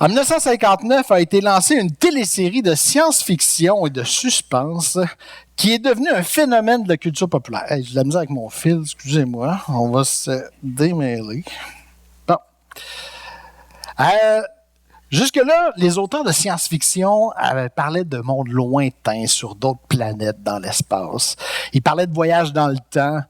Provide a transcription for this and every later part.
En 1959 a été lancée une télésérie de science-fiction et de suspense qui est devenue un phénomène de la culture populaire. Hey, j'ai de la misère avec mon fil, excusez-moi. On va se démêler. Bon. Jusque-là, les auteurs de science-fiction parlaient de mondes lointains sur d'autres planètes dans l'espace. Ils parlaient de voyages dans le temps.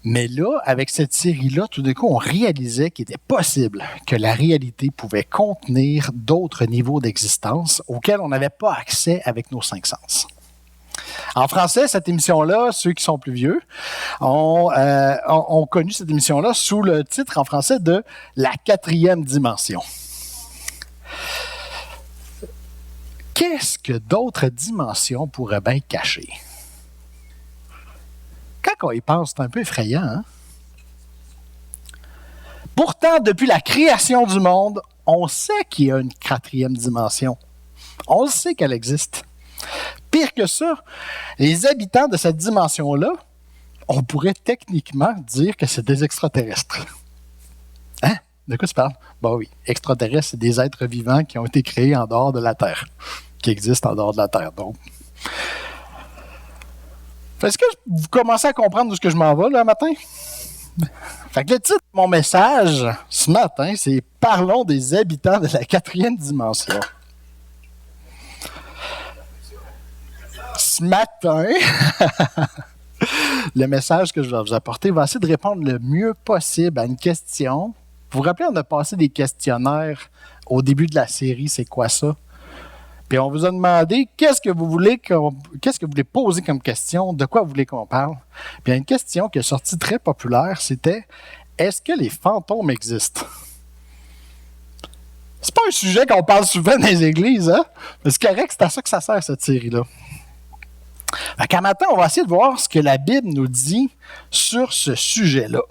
Mais là, avec cette série-là, tout d'un coup, on réalisait qu'il était possible que la réalité pouvait contenir d'autres niveaux d'existence auxquels on n'avait pas accès avec nos cinq sens. En français, cette émission-là, ceux qui sont plus vieux, ont connu cette émission-là sous le titre en français de « La quatrième dimension ». Qu'est-ce que d'autres dimensions pourraient bien cacher? Quand on y pense, c'est un peu effrayant. Hein? Pourtant, depuis la création du monde, on sait qu'il y a une quatrième dimension. On le sait qu'elle existe. Pire que ça, les habitants de cette dimension-là, on pourrait techniquement dire que c'est des extraterrestres. Hein? De quoi tu parles? Ben oui, extraterrestres, c'est des êtres vivants qui ont été créés en dehors de la Terre, qui existent en dehors de la Terre, donc. Est-ce que vous commencez à comprendre d'où ce que je m'en vais, là, matin? Fait que le titre de mon message, ce matin, c'est « Parlons des habitants de la quatrième dimension ». Ce matin, le message que je vais vous apporter va essayer de répondre le mieux possible à une question. Vous vous rappelez, on a passé des questionnaires au début de la série, c'est quoi ça? Puis on vous a demandé qu'est-ce que vous voulez poser comme question, de quoi vous voulez qu'on parle. Puis il y a une question qui est sortie très populaire, c'était est-ce que les fantômes existent? C'est pas un sujet qu'on parle souvent dans les églises, hein? Mais c'est correct, c'est à ça que ça sert cette série-là. Fait qu'à matin, on va essayer de voir ce que la Bible nous dit sur ce sujet-là.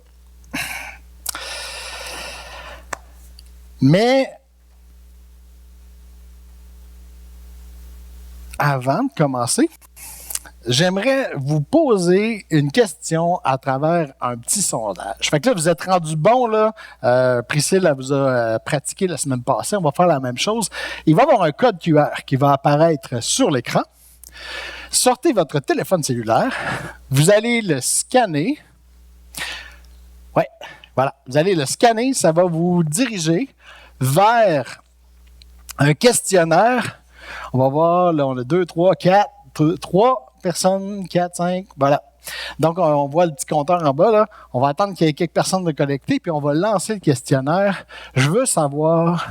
Mais avant de commencer, j'aimerais vous poser une question à travers un petit sondage. Fait que là, vous êtes rendu bon, là. Priscille, elle vous a pratiqué la semaine passée. On va faire la même chose. Il va y avoir un code QR qui va apparaître sur l'écran. Sortez votre téléphone cellulaire. Vous allez le scanner. Ouais, voilà. Vous allez le scanner. Ça va vous diriger vers un questionnaire. On va voir, là, on a 2, 3, 4, 3 personnes, 4, 5, voilà. Donc, on voit le petit compteur en bas, là. On va attendre qu'il y ait quelques personnes de connecter, puis on va lancer le questionnaire. Je veux savoir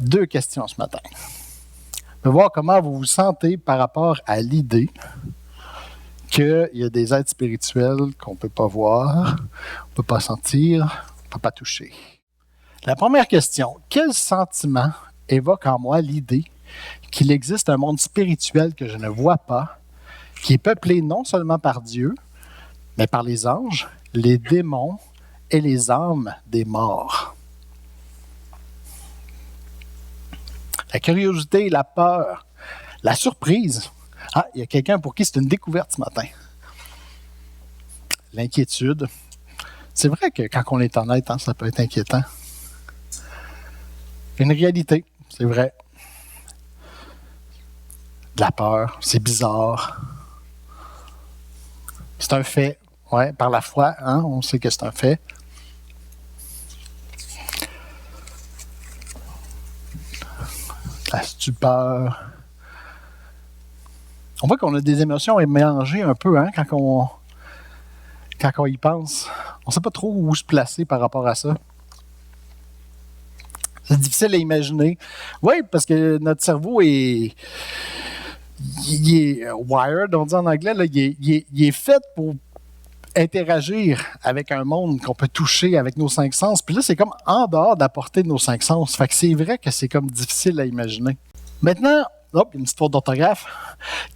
2 questions ce matin. Je veux voir comment vous vous sentez par rapport à l'idée qu'il y a des êtres spirituels qu'on ne peut pas voir, on ne peut pas sentir, on ne peut pas toucher. La première question, quel sentiment évoque en moi l'idée qu'il existe un monde spirituel que je ne vois pas, qui est peuplé non seulement par Dieu, mais par les anges, les démons et les âmes des morts. La curiosité, la peur, la surprise. Ah, il y a quelqu'un pour qui c'est une découverte ce matin. L'inquiétude. C'est vrai que quand on est honnête, ça peut être inquiétant. Une réalité, c'est vrai. De la peur, c'est bizarre. C'est un fait. Ouais, par la foi, hein, on sait que c'est un fait. La stupeur. On voit qu'on a des émotions mélangées un peu, hein, quand on y pense. On ne sait pas trop où se placer par rapport à ça. C'est difficile à imaginer. Oui, parce que notre cerveau il est wired, on dit en anglais, là, il est fait pour interagir avec un monde qu'on peut toucher avec nos 5 sens. Puis là, c'est comme en dehors de la portée de nos 5 sens. Fait que c'est vrai que c'est comme difficile à imaginer. Maintenant, une petite faute d'orthographe.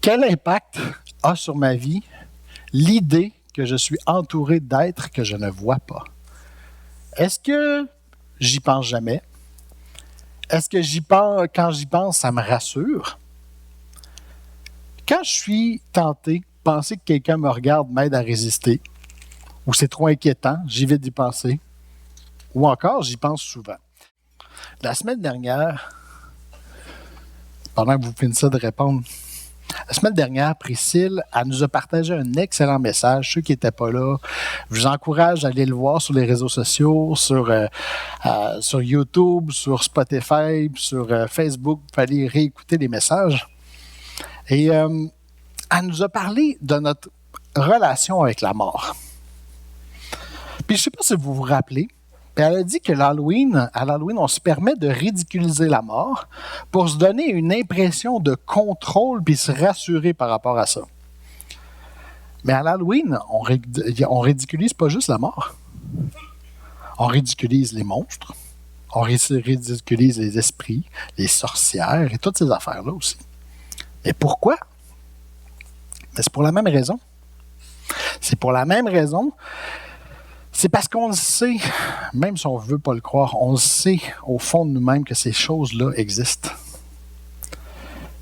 Quel impact a sur ma vie l'idée que je suis entouré d'êtres que je ne vois pas? Est-ce que j'y pense jamais? Est-ce que quand j'y pense, ça me rassure? Quand je suis tenté de penser que quelqu'un me regarde m'aide à résister, ou c'est trop inquiétant, j'évite d'y penser, ou encore, j'y pense souvent. La semaine dernière, pendant que vous finissez de répondre, la semaine dernière, Priscille, elle nous a partagé un excellent message. Ceux qui n'étaient pas là, je vous encourage à aller le voir sur les réseaux sociaux, sur YouTube, sur Spotify, sur Facebook. Vous pouvez aller réécouter les messages. Et elle nous a parlé de notre relation avec la mort. Puis je ne sais pas si vous vous rappelez, puis elle a dit que à l'Halloween, on se permet de ridiculiser la mort pour se donner une impression de contrôle puis se rassurer par rapport à ça. Mais à l'Halloween, on ridiculise pas juste la mort. On ridiculise les monstres, on ridiculise les esprits, les sorcières et toutes ces affaires-là aussi. Et pourquoi? Mais c'est pour la même raison. C'est pour la même raison. C'est parce qu'on le sait, même si on ne veut pas le croire, on le sait au fond de nous-mêmes que ces choses-là existent.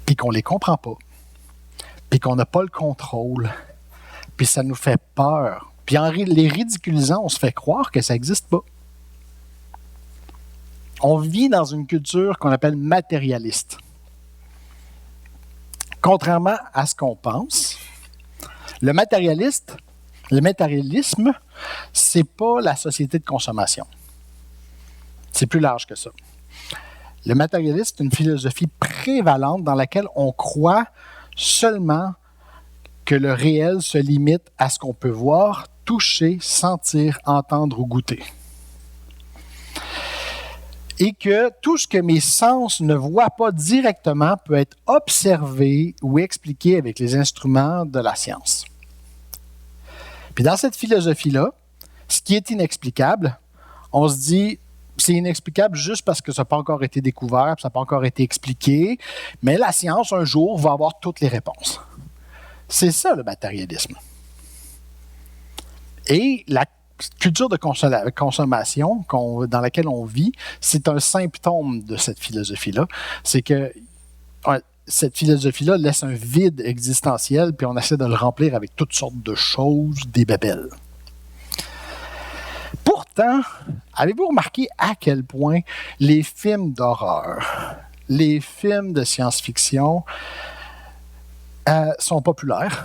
Puis qu'on ne les comprend pas. Puis qu'on n'a pas le contrôle. Puis ça nous fait peur. Puis en les ridiculisant, on se fait croire que ça n'existe pas. On vit dans une culture qu'on appelle matérialiste. Contrairement à ce qu'on pense, le matérialisme, c'est pas la société de consommation. C'est plus large que ça. Le matérialisme, c'est une philosophie prévalente dans laquelle on croit seulement que le réel se limite à ce qu'on peut voir, toucher, sentir, entendre ou goûter. Et que tout ce que mes sens ne voient pas directement peut être observé ou expliqué avec les instruments de la science. Puis dans cette philosophie-là, ce qui est inexplicable, on se dit, c'est inexplicable juste parce que ça n'a pas encore été découvert, ça n'a pas encore été expliqué, mais la science, un jour, va avoir toutes les réponses. C'est ça, le matérialisme. Et la culture de consommation dans laquelle on vit, c'est un symptôme de cette philosophie-là. C'est que cette philosophie-là laisse un vide existentiel, puis on essaie de le remplir avec toutes sortes de choses, des bébelles. Pourtant, avez-vous remarqué à quel point les films d'horreur, les films de science-fiction sont populaires?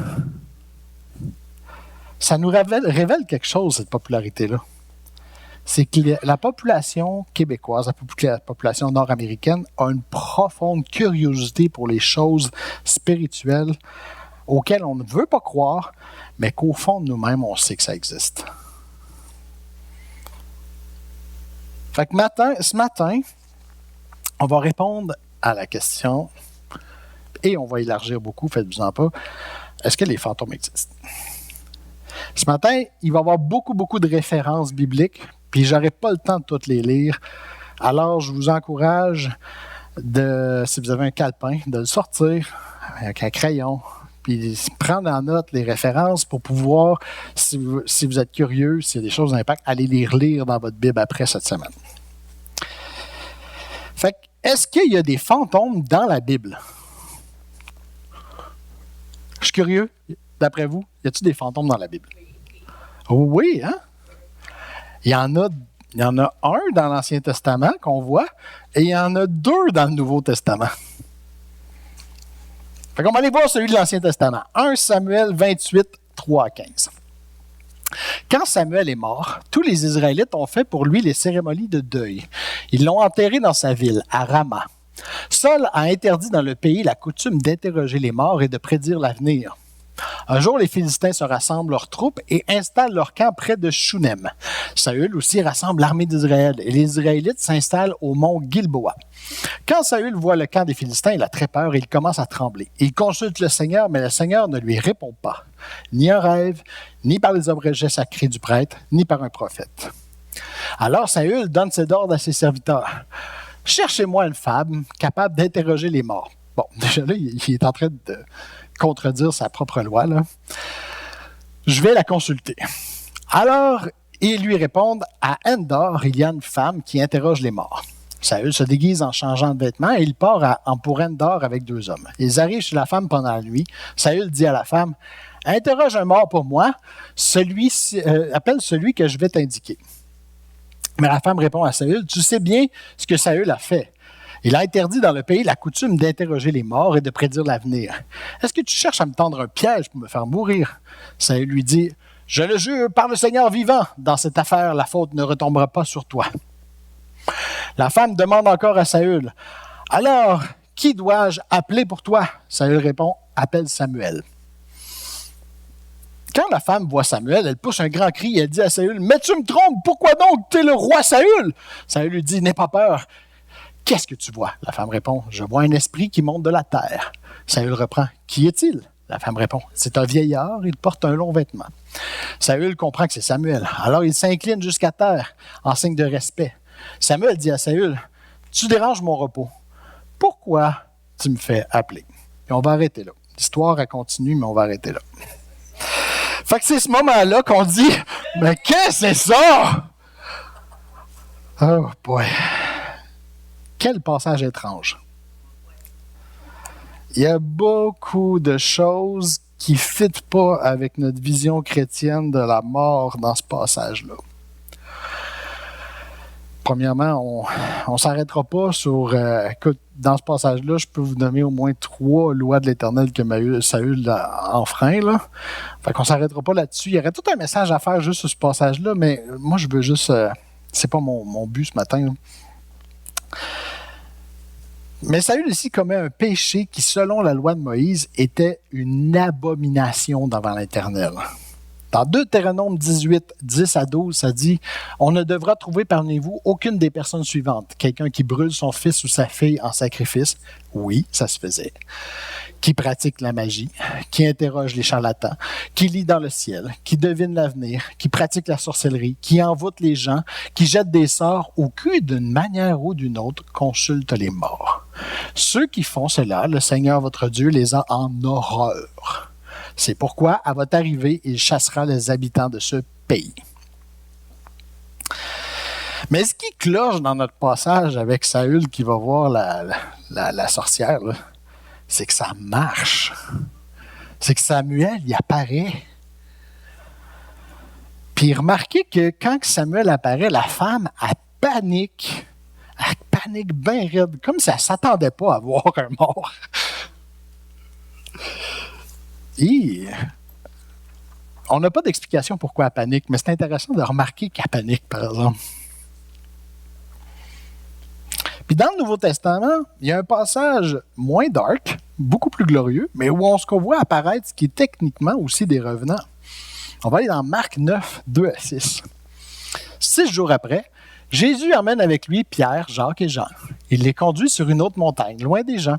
Ça nous révèle quelque chose, cette popularité-là. C'est que la population québécoise, la population nord-américaine, a une profonde curiosité pour les choses spirituelles auxquelles on ne veut pas croire, mais qu'au fond de nous-mêmes, on sait que ça existe. Fait que ce matin, on va répondre à la question, et on va élargir beaucoup, faites-vous-en pas, est-ce que les fantômes existent? Ce matin, il va y avoir beaucoup de références bibliques, puis je n'aurai pas le temps de toutes les lire. Alors, je vous encourage, si vous avez un calepin, de le sortir avec un crayon, puis prendre en note les références pour pouvoir, si vous êtes curieux, s'il y a des choses d'impact, aller les relire dans votre Bible après cette semaine. Fait que, est-ce qu'il y a des fantômes dans la Bible? Je suis curieux. D'après vous, y a-t-il des fantômes dans la Bible? Oui, hein? Il y en a un dans l'Ancien Testament qu'on voit, et il y en a deux dans le Nouveau Testament. Fait qu'on va aller voir celui de l'Ancien Testament. 1 Samuel 28, 3 à 15. Quand Samuel est mort, tous les Israélites ont fait pour lui les cérémonies de deuil. Ils l'ont enterré dans sa ville, à Rama. Saul a interdit dans le pays la coutume d'interroger les morts et de prédire l'avenir. Un jour, les Philistins se rassemblent leurs troupes et installent leur camp près de Shunem. Saül aussi rassemble l'armée d'Israël et les Israélites s'installent au mont Gilboa. Quand Saül voit le camp des Philistins, il a très peur et il commence à trembler. Il consulte le Seigneur, mais le Seigneur ne lui répond pas, ni un rêve, ni par les objets sacrés du prêtre, ni par un prophète. Alors Saül donne cet ordre à ses serviteurs. « Cherchez-moi une femme capable d'interroger les morts. » Bon, déjà là, il est en train de contredire sa propre loi, là. Je vais la consulter. Alors, ils lui répondent, à Endor, il y a une femme qui interroge les morts. Saül se déguise en changeant de vêtements et il part pour Endor avec 2 hommes. Ils arrivent chez la femme pendant la nuit. Saül dit à la femme, interroge un mort pour moi, appelle celui que je vais t'indiquer. Mais la femme répond à Saül, « Tu sais bien ce que Saül a fait. Il a interdit dans le pays la coutume d'interroger les morts et de prédire l'avenir. Est-ce que tu cherches à me tendre un piège pour me faire mourir? » Saül lui dit, « Je le jure par le Seigneur vivant, dans cette affaire, la faute ne retombera pas sur toi. » La femme demande encore à Saül, « Alors, qui dois-je appeler pour toi? » Saül répond, « Appelle Samuel. » Quand la femme voit Samuel, elle pousse un grand cri et elle dit à Saül, « Mais tu me trompes, pourquoi donc tu es le roi Saül? » Saül lui dit, « N'aie pas peur. » « Qu'est-ce que tu vois? » La femme répond, « Je vois un esprit qui monte de la terre. » Saül reprend, « Qui est-il? » La femme répond, « C'est un vieillard, il porte un long vêtement. » Saül comprend que c'est Samuel. Alors il s'incline jusqu'à terre en signe de respect. Samuel dit à Saül, « Tu déranges mon repos. Pourquoi tu me fais appeler? » Et on va arrêter là. L'histoire elle continue, mais on va arrêter là. Fait que c'est ce moment-là qu'on dit, « Mais qu'est-ce que c'est ça? » Oh boy! Quel passage étrange. Il y a beaucoup de choses qui ne fitent pas avec notre vision chrétienne de la mort dans ce passage-là. Premièrement, on ne s'arrêtera pas sur... écoute, dans ce passage-là, je peux vous nommer au moins 3 lois de l'Éternel que Saül a enfreint. Là. Fait qu'on ne s'arrêtera pas là-dessus. Il y aurait tout un message à faire juste sur ce passage-là, mais moi, je veux juste... c'est pas mon but ce matin. Là. Mais Saül ici commet un péché qui, selon la loi de Moïse, était une abomination devant l'Éternel. Dans Deutéronome 18, 10 à 12, ça dit « On ne devra trouver parmi vous aucune des personnes suivantes. Quelqu'un qui brûle son fils ou sa fille en sacrifice. » Oui, ça se faisait. Qui pratique la magie, qui interroge les charlatans, qui lit dans le ciel, qui devine l'avenir, qui pratique la sorcellerie, qui envoûte les gens, qui jette des sorts ou qui, d'une manière ou d'une autre, consulte les morts. Ceux qui font cela, le Seigneur votre Dieu les a en horreur. C'est pourquoi, à votre arrivée, il chassera les habitants de ce pays. Mais ce qui cloche dans notre passage avec Saül qui va voir la sorcière, là, c'est que ça marche. C'est que Samuel, il apparaît. Puis remarquez que quand Samuel apparaît, la femme, elle panique. Elle panique bien raide, comme si elle ne s'attendait pas à voir un mort. Et on n'a pas d'explication pourquoi elle panique, mais c'est intéressant de remarquer qu'elle panique, par exemple. Puis dans le Nouveau Testament, il y a un passage moins dark, beaucoup plus glorieux, mais où on se voit apparaître ce qui est techniquement aussi des revenants. On va aller dans Marc 9, 2 à 6. 6 jours après, Jésus emmène avec lui Pierre, Jacques et Jean. Il les conduit sur une autre montagne, loin des gens.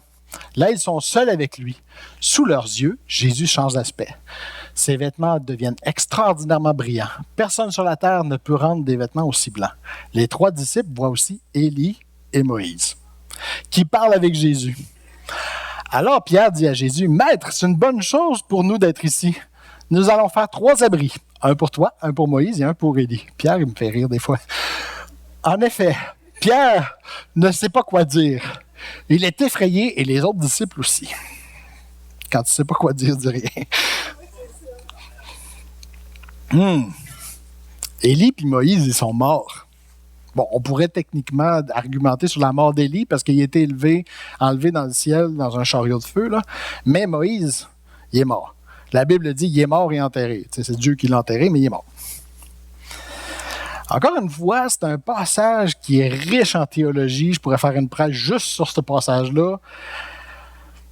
Là, ils sont seuls avec lui. Sous leurs yeux, Jésus change d'aspect. Ses vêtements deviennent extraordinairement brillants. Personne sur la terre ne peut rendre des vêtements aussi blancs. Les 3 disciples voient aussi Élie et Moïse, qui parlent avec Jésus. Alors Pierre dit à Jésus, « Maître, c'est une bonne chose pour nous d'être ici. Nous allons faire 3 abris, un pour toi, un pour Moïse et un pour Élie. » Pierre, il me fait rire des fois. En effet, Pierre ne sait pas quoi dire. Il est effrayé et les autres disciples aussi. Quand tu ne sais pas quoi dire, dis rien. Élie et Moïse, ils sont morts. Bon, on pourrait techniquement argumenter sur la mort d'Élie parce qu'il a été enlevé dans le ciel dans un chariot de feu, là. Mais Moïse, il est mort. La Bible dit qu'il est mort et enterré. Tu sais, c'est Dieu qui l'a enterré, mais il est mort. Encore une fois, c'est un passage qui est riche en théologie. Je pourrais faire une prêche juste sur ce passage-là,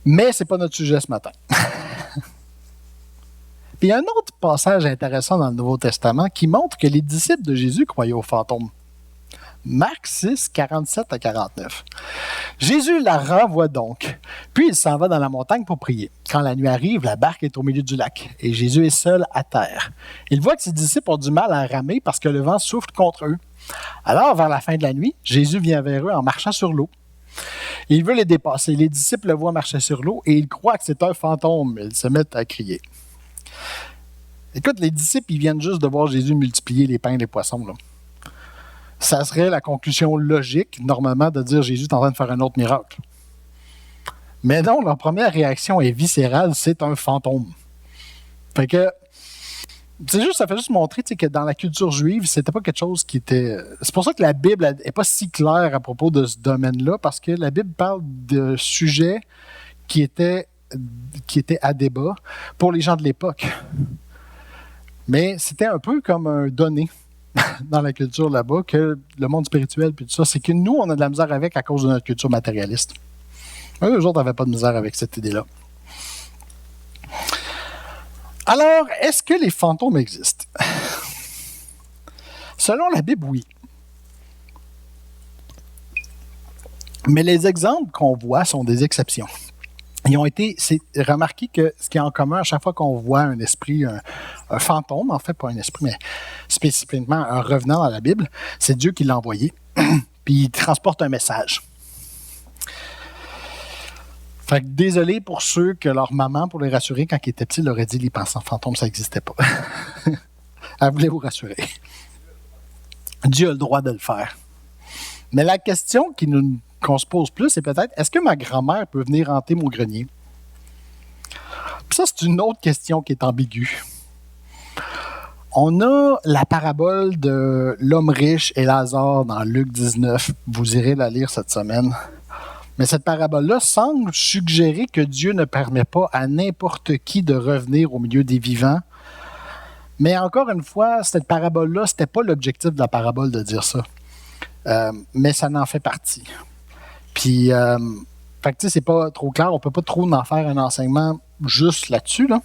mais ce n'est pas notre sujet ce matin. Puis il y a un autre passage intéressant dans le Nouveau Testament qui montre que les disciples de Jésus croyaient aux fantômes. Marc 6, 47 à 49. Jésus la renvoie donc, puis il s'en va dans la montagne pour prier. Quand la nuit arrive, la barque est au milieu du lac et Jésus est seul à terre. Il voit que ses disciples ont du mal à ramer parce que le vent souffle contre eux. Alors, vers la fin de la nuit, Jésus vient vers eux en marchant sur l'eau. Il veut les dépasser. Les disciples le voient marcher sur l'eau et ils croient que c'est un fantôme. Ils se mettent à crier. Écoute, les disciples, ils viennent juste de voir Jésus multiplier les pains et les poissons, là. Ça serait la conclusion logique, normalement, de dire Jésus est en train de faire un autre miracle. Mais non, leur première réaction est viscérale, c'est un fantôme. Fait que, Ça fait juste montrer que dans la culture juive, c'était pas quelque chose qui était. C'est pour ça que la Bible n'est pas si claire à propos de ce domaine-là, parce que la Bible parle de sujets qui étaient à débat pour les gens de l'époque. Mais c'était un peu comme un donné dans la culture là-bas, que le monde spirituel, puis tout ça, c'est que nous, on a de la misère avec à cause de notre culture matérialiste. Eux autres n'avaient pas de misère avec cette idée-là. Alors, est-ce que les fantômes existent? Selon la Bible, oui. Mais les exemples qu'on voit sont des exceptions. C'est remarqué que ce qui est en commun à chaque fois qu'on voit un esprit, un fantôme, en fait, pas un esprit, mais spécifiquement un revenant dans la Bible, c'est Dieu qui l'a envoyé, puis il transporte un message. Fait que désolé pour ceux que leur maman, pour les rassurer, quand ils étaient petits, leur a dit les pensants fantômes, ça n'existait pas. Elle voulait vous rassurer. Dieu a le droit de le faire. Mais la question qu'on se pose plus, c'est peut-être, est-ce que ma grand-mère peut venir hanter mon grenier? Puis ça, c'est une autre question qui est ambiguë. On a la parabole de l'homme riche et Lazare dans Luc 19. Vous irez la lire cette semaine. Mais cette parabole-là semble suggérer que Dieu ne permet pas à n'importe qui de revenir au milieu des vivants. Mais encore une fois, cette parabole-là, ce n'était pas l'objectif de la parabole de dire ça. Mais ça n'en fait partie. Puis, fait que, c'est pas trop clair. On ne peut pas trop en faire un enseignement juste là-dessus. Là.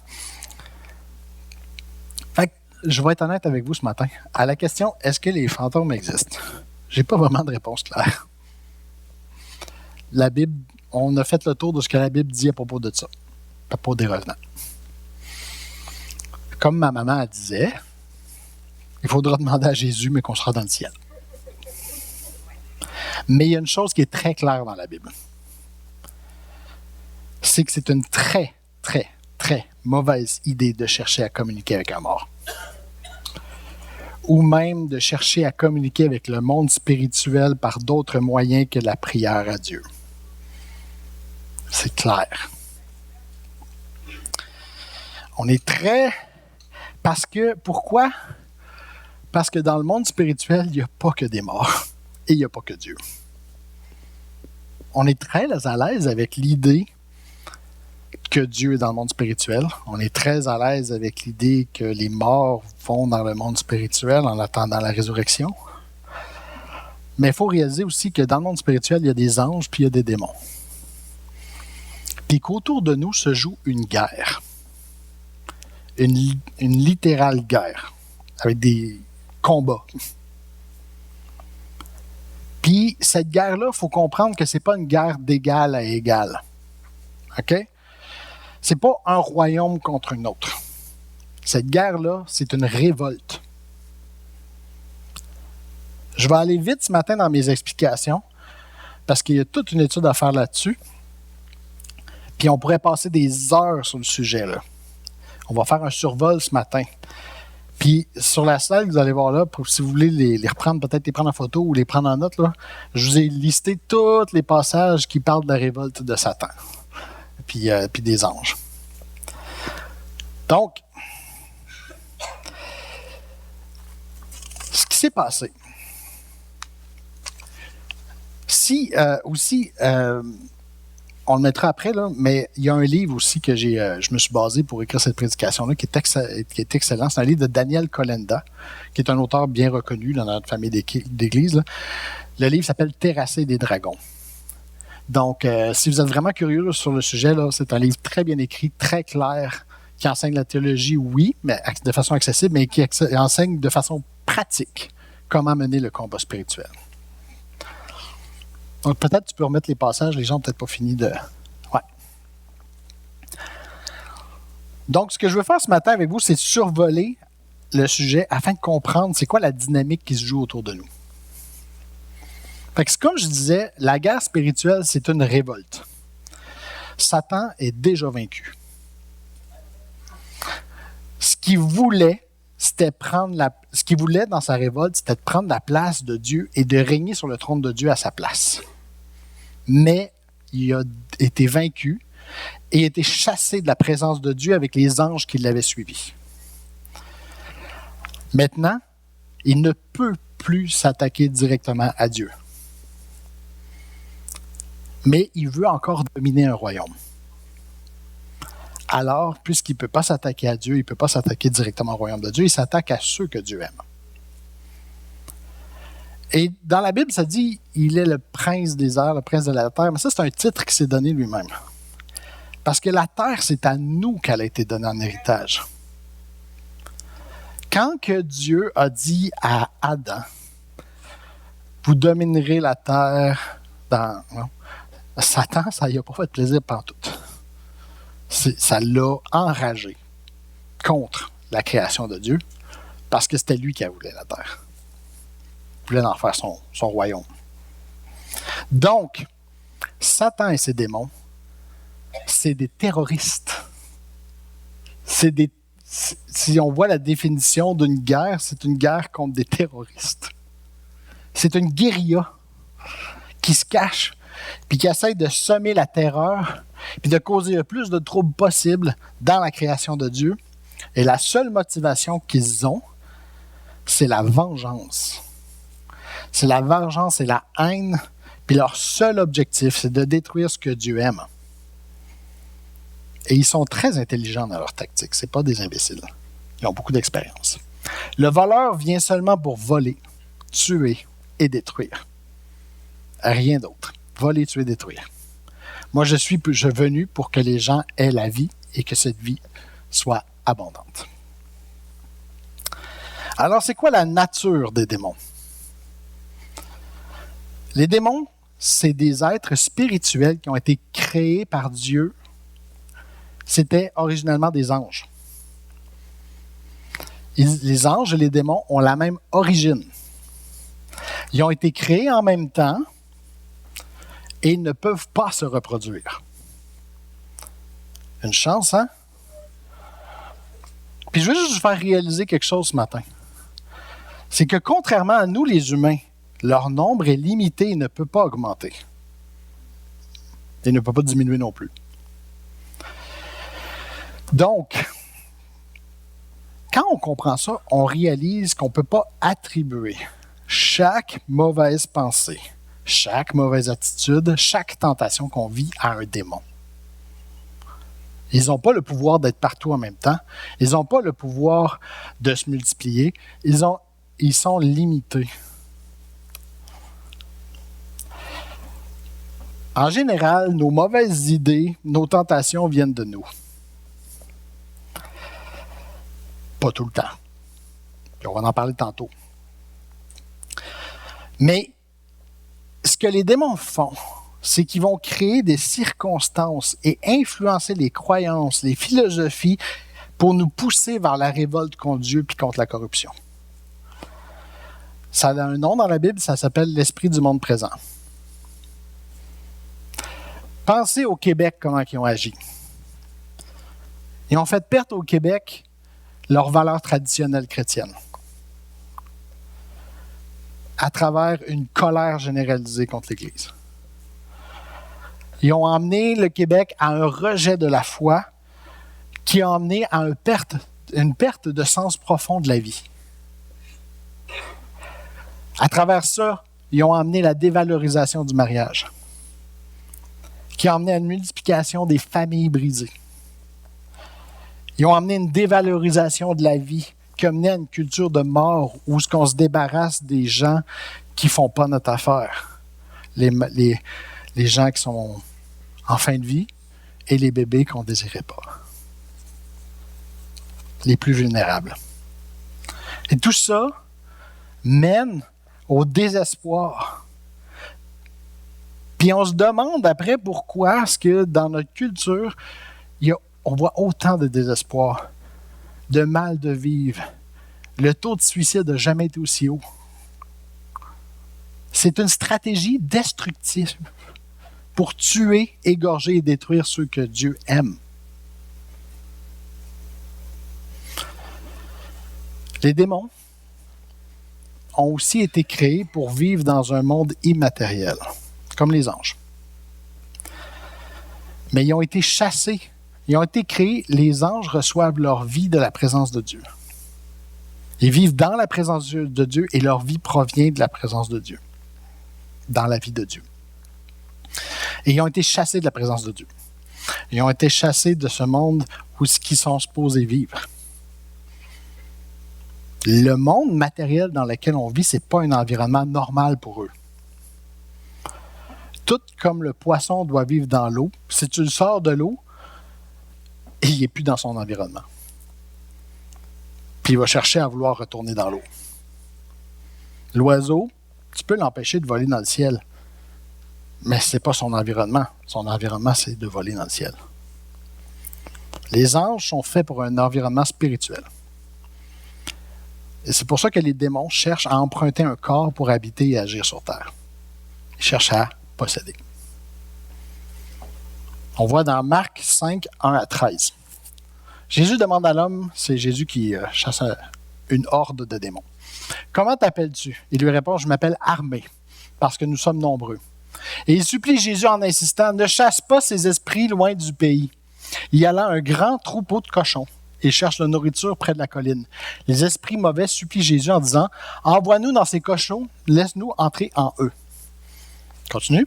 Fait que, je vais être honnête avec vous ce matin. À la question, est-ce que les fantômes existent? J'ai pas vraiment de réponse claire. La Bible, on a fait le tour de ce que la Bible dit à propos de ça, à propos des revenants. Comme ma maman elle disait, il faudra demander à Jésus, mais qu'on sera dans le ciel. Mais il y a une chose qui est très claire dans la Bible. C'est que c'est une très, très, très mauvaise idée de chercher à communiquer avec un mort. Ou même de chercher à communiquer avec le monde spirituel par d'autres moyens que la prière à Dieu. C'est clair. On est très... Pourquoi? Parce que dans le monde spirituel, il n'y a pas que des morts et il n'y a pas que Dieu. On est très à l'aise avec l'idée que Dieu est dans le monde spirituel. On est très à l'aise avec l'idée que les morts vont dans le monde spirituel en attendant la résurrection. Mais il faut réaliser aussi que dans le monde spirituel, il y a des anges puis il y a des démons. Puis qu'autour de nous se joue une guerre. Une littérale guerre. Avec des combats. Puis cette guerre-là, il faut comprendre que ce n'est pas une guerre d'égal à égal. OK? Ce n'est pas un royaume contre un autre. Cette guerre-là, c'est une révolte. Je vais aller vite ce matin dans mes explications, parce qu'il y a toute une étude à faire là-dessus. Puis on pourrait passer des heures sur le sujet, là. On va faire un survol ce matin. Puis sur la slide, vous allez voir là, si vous voulez les reprendre, peut-être les prendre en photo ou les prendre en note, là, je vous ai listé tous les passages qui parlent de la révolte de Satan. Puis des anges. Donc, ce qui s'est passé, on le mettra après, là, mais il y a un livre aussi que je me suis basé pour écrire cette prédication-là qui est excellent. C'est un livre de Daniel Kolenda, qui est un auteur bien reconnu dans notre famille d'église. Là. Le livre s'appelle « Terrasser des dragons ». Donc, si vous êtes vraiment curieux sur le sujet, là, c'est un livre très bien écrit, très clair, qui enseigne la théologie, oui, mais de façon accessible, mais qui enseigne de façon pratique comment mener le combat spirituel. Donc, peut-être tu peux remettre les passages, les gens n'ont peut-être pas fini de... Ouais. Donc, ce que je veux faire ce matin avec vous, c'est survoler le sujet afin de comprendre c'est quoi la dynamique qui se joue autour de nous. Fait que, comme je disais, la guerre spirituelle, c'est une révolte. Satan est déjà vaincu. Ce qu'il voulait dans sa révolte, c'était de prendre la place de Dieu et de régner sur le trône de Dieu à sa place. Mais il a été vaincu et a été chassé de la présence de Dieu avec les anges qui l'avaient suivi. Maintenant, il ne peut plus s'attaquer directement à Dieu. Mais il veut encore dominer un royaume. Alors, puisqu'il ne peut pas s'attaquer à Dieu, il ne peut pas s'attaquer directement au royaume de Dieu, il s'attaque à ceux que Dieu aime. Et dans la Bible, ça dit « il est le prince des airs, le prince de la terre », mais ça, c'est un titre qui s'est donné lui-même. Parce que la terre, c'est à nous qu'elle a été donnée en héritage. Quand que Dieu a dit à Adam « vous dominerez la terre dans... » Satan, ça n'y a pas fait plaisir pantoute. Ça l'a enragé contre la création de Dieu parce que c'était lui qui voulait la terre. Il voulait en faire son royaume. Donc, Satan et ses démons, c'est des terroristes. Si on voit la définition d'une guerre, c'est une guerre contre des terroristes. C'est une guérilla qui se cache puis qui essaie de semer la terreur puis de causer le plus de troubles possible dans la création de Dieu. Et la seule motivation qu'ils ont, c'est la vengeance. C'est la vengeance et la haine, puis leur seul objectif, c'est de détruire ce que Dieu aime. Et ils sont très intelligents dans leur tactique, ce n'est pas des imbéciles. Ils ont beaucoup d'expérience. Le voleur vient seulement pour voler, tuer et détruire. Rien d'autre. Voler, tuer, détruire. Moi, je suis venu pour que les gens aient la vie et que cette vie soit abondante. Alors, c'est quoi la nature des démons? Les démons, c'est des êtres spirituels qui ont été créés par Dieu. C'était originalement des anges. Les anges et les démons ont la même origine. Ils ont été créés en même temps et ils ne peuvent pas se reproduire. Une chance, hein? Puis je veux juste vous faire réaliser quelque chose ce matin. C'est que contrairement à nous, les humains, leur nombre est limité et ne peut pas augmenter. Et ne peut pas diminuer non plus. Donc, quand on comprend ça, on réalise qu'on ne peut pas attribuer chaque mauvaise pensée, chaque mauvaise attitude, chaque tentation qu'on vit à un démon. Ils n'ont pas le pouvoir d'être partout en même temps. Ils n'ont pas le pouvoir de se multiplier. Ils sont limités. En général, nos mauvaises idées, nos tentations viennent de nous. Pas tout le temps. Puis on va en parler tantôt. Mais ce que les démons font, c'est qu'ils vont créer des circonstances et influencer les croyances, les philosophies pour nous pousser vers la révolte contre Dieu puis contre la corruption. Ça a un nom dans la Bible, ça s'appelle l'esprit du monde présent. Pensez au Québec, comment ils ont agi. Ils ont fait perdre au Québec leurs valeurs traditionnelles chrétiennes à travers une colère généralisée contre l'Église. Ils ont emmené le Québec à un rejet de la foi qui a emmené à une perte de sens profond de la vie. À travers ça, ils ont amené la dévalorisation du mariage, qui a amené à une multiplication des familles brisées. Ils ont amené une dévalorisation de la vie, qui a amené à une culture de mort où on se débarrasse des gens qui ne font pas notre affaire. Les gens qui sont en fin de vie et les bébés qu'on ne désirait pas. Les plus vulnérables. Et tout ça mène au désespoir. Puis on se demande après pourquoi est-ce que dans notre culture, on voit autant de désespoir, de mal de vivre. Le taux de suicide n'a jamais été aussi haut. C'est une stratégie destructive pour tuer, égorger et détruire ceux que Dieu aime. Les démons ont aussi été créés pour vivre dans un monde immatériel, comme les anges. Mais ils ont été chassés. Ils ont été créés, les anges reçoivent leur vie de la présence de Dieu. Ils vivent dans la présence de Dieu et leur vie provient de la présence de Dieu, dans la vie de Dieu. Et ils ont été chassés de la présence de Dieu. Ils ont été chassés de ce monde où ils sont supposés vivre. Le monde matériel dans lequel on vit, ce n'est pas un environnement normal pour eux. Tout comme le poisson doit vivre dans l'eau, si tu le sors de l'eau, il n'est plus dans son environnement. Puis il va chercher à vouloir retourner dans l'eau. L'oiseau, tu peux l'empêcher de voler dans le ciel, mais ce n'est pas son environnement. Son environnement, c'est de voler dans le ciel. Les anges sont faits pour un environnement spirituel. Et c'est pour ça que les démons cherchent à emprunter un corps pour habiter et agir sur terre. Ils cherchent à posséder. On voit dans Marc 5, 1 à 13. Jésus demande à l'homme, c'est Jésus qui chasse une horde de démons. « Comment t'appelles-tu? » Il lui répond, « Je m'appelle Armée, parce que nous sommes nombreux. » Et il supplie Jésus en insistant, « Ne chasse pas ces esprits loin du pays. » Il y a là un grand troupeau de cochons et cherche la nourriture près de la colline. Les esprits mauvais supplient Jésus en disant, « Envoie-nous dans ces cochons, laisse-nous entrer en eux. » Continue.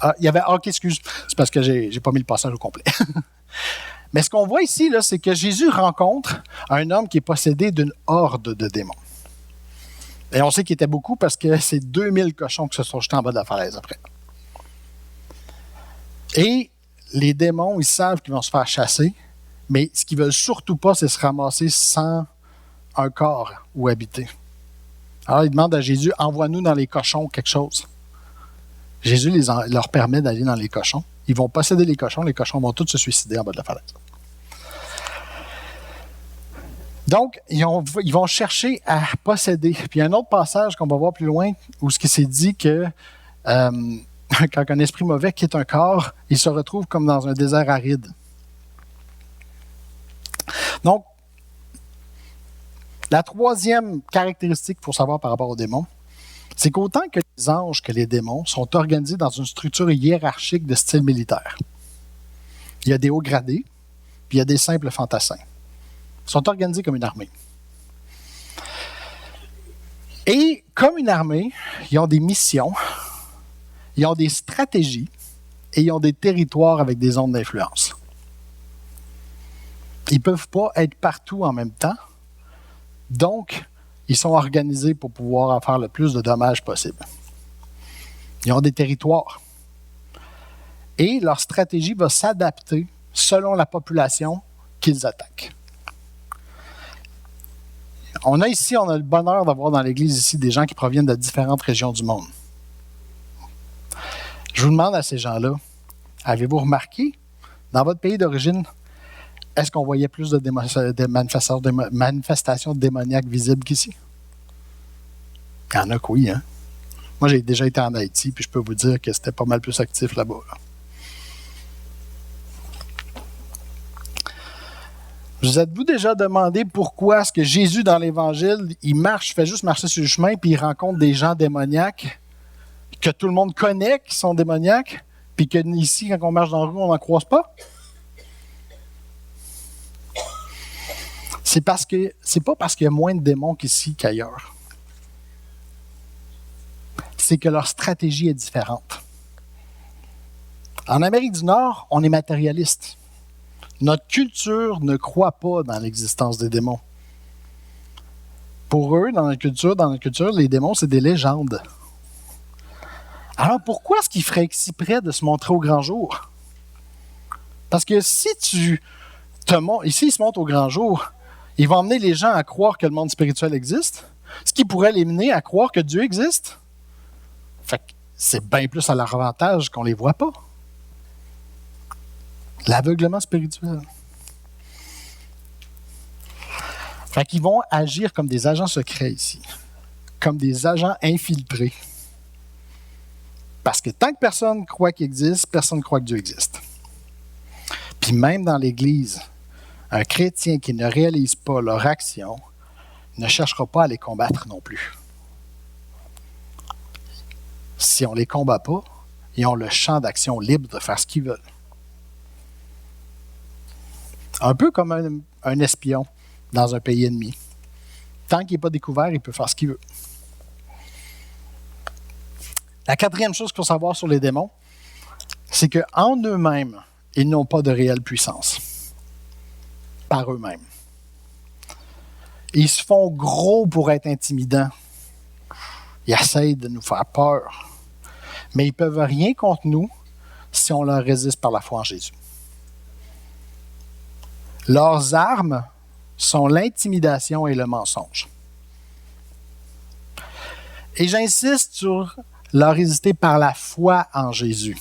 Ah, il y avait... OK, excuse. C'est parce que j'ai pas mis le passage au complet. Mais ce qu'on voit ici, là, c'est que Jésus rencontre un homme qui est possédé d'une horde de démons. Et on sait qu'il était beaucoup parce que c'est 2000 cochons qui se sont jetés en bas de la falaise après. Et les démons, ils savent qu'ils vont se faire chasser, mais ce qu'ils veulent surtout pas, c'est se ramasser sans un corps où habiter. Alors, ils demandent à Jésus, envoie-nous dans les cochons quelque chose. Jésus leur permet d'aller dans les cochons. Ils vont posséder les cochons vont tous se suicider en bas de la falaise. Donc, ils vont chercher à posséder. Puis il y a un autre passage qu'on va voir plus loin où ce qui s'est dit que quand un esprit mauvais quitte un corps, il se retrouve comme dans un désert aride. Donc, la troisième caractéristique pour savoir par rapport aux démons, c'est qu'autant que les anges que les démons sont organisés dans une structure hiérarchique de style militaire. Il y a des hauts gradés, puis il y a des simples fantassins. Ils sont organisés comme une armée. Et comme une armée, ils ont des missions, ils ont des stratégies et ils ont des territoires avec des zones d'influence. Ils ne peuvent pas être partout en même temps. Donc, ils sont organisés pour pouvoir en faire le plus de dommages possible. Ils ont des territoires. Et leur stratégie va s'adapter selon la population qu'ils attaquent. On a le bonheur d'avoir dans l'Église ici des gens qui proviennent de différentes régions du monde. Je vous demande à ces gens-là, avez-vous remarqué, dans votre pays d'origine, est-ce qu'on voyait plus de manifestations démoniaques visibles qu'ici? Il y en a que oui, hein? Moi, j'ai déjà été en Haïti, puis je peux vous dire que c'était pas mal plus actif là-bas. Là. Vous êtes-vous déjà demandé pourquoi est-ce que Jésus, dans l'Évangile, il fait juste marcher sur le chemin, puis il rencontre des gens démoniaques que tout le monde connaît, qui sont démoniaques, puis que ici, quand on marche dans la rue, on n'en croise pas? C'est pas parce qu'il y a moins de démons qu'ici qu'ailleurs. C'est que leur stratégie est différente. En Amérique du Nord, on est matérialiste. Notre culture ne croit pas dans l'existence des démons. Pour eux, dans notre culture, les démons, c'est des légendes. Alors pourquoi est-ce qu'ils feraient exprès de se montrer au grand jour? Parce que si ils se montrent au grand jour, ils vont emmener les gens à croire que le monde spirituel existe, ce qui pourrait les mener à croire que Dieu existe. Fait que c'est bien plus à leur avantage qu'on ne les voit pas. L'aveuglement spirituel. Fait qu'ils vont agir comme des agents secrets ici, comme des agents infiltrés. Parce que tant que personne croit qu'il existe, personne ne croit que Dieu existe. Puis même dans l'Église, un chrétien qui ne réalise pas leur action ne cherchera pas à les combattre non plus. Si on ne les combat pas, ils ont le champ d'action libre de faire ce qu'ils veulent. Un peu comme un espion. dans un pays ennemi. Tant qu'il n'est pas découvert, il peut faire ce qu'il veut. La quatrième chose qu'il faut savoir sur les démons, c'est qu'en eux-mêmes, ils n'ont pas de réelle puissance. Par eux-mêmes. Ils se font gros pour être intimidants. Ils essayent de nous faire peur. Mais ils ne peuvent rien contre nous si on leur résiste par la foi en Jésus. Leurs armes sont l'intimidation et le mensonge. Et j'insiste sur leur résister par la foi en Jésus.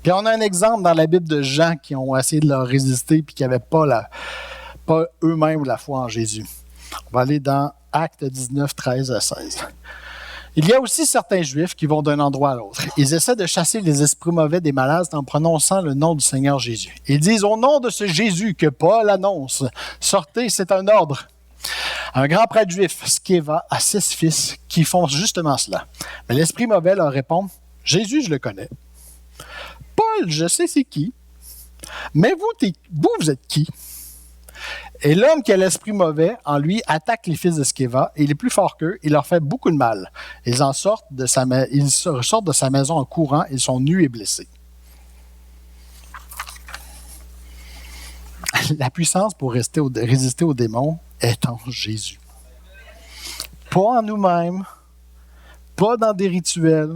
Puis on a un exemple dans la Bible de gens qui ont essayé de leur résister puis qui n'avaient pas eux-mêmes la foi en Jésus. On va aller dans Actes 19, 13 à 16. Il y a aussi certains Juifs qui vont d'un endroit à l'autre. Ils essaient de chasser les esprits mauvais des malades en prononçant le nom du Seigneur Jésus. Ils disent au nom de ce Jésus que Paul annonce, sortez, c'est un ordre. Un grand prêtre juif, Sceva, a 6 fils qui font justement cela. Mais l'esprit mauvais leur répond, Jésus, je le connais. Paul, je sais c'est qui. Mais vous êtes qui? Et l'homme qui a l'esprit mauvais en lui attaque les fils de Sceva, et il est plus fort qu'eux, il leur fait beaucoup de mal. Ils sortent de sa maison en courant, ils sont nus et blessés. La puissance pour résister aux démons est en Jésus. Pas en nous-mêmes, pas dans des rituels,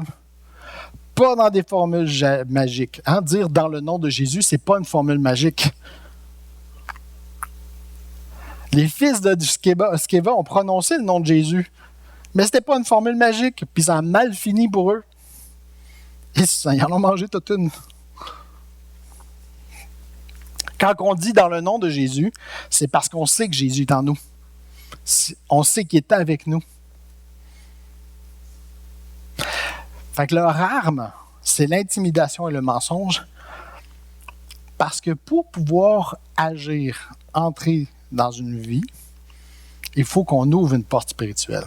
pas dans des formules magiques. Dire dans le nom de Jésus, c'est pas une formule magique. Les fils de Sceva ont prononcé le nom de Jésus, mais c'était pas une formule magique, puis ça a mal fini pour eux. Ils en ont mangé toute une. Quand on dit dans le nom de Jésus, c'est parce qu'on sait que Jésus est en nous. On sait qu'il est avec nous. Fait que leur arme, c'est l'intimidation et le mensonge, parce que pour pouvoir agir, entrer dans une vie, il faut qu'on ouvre une porte spirituelle.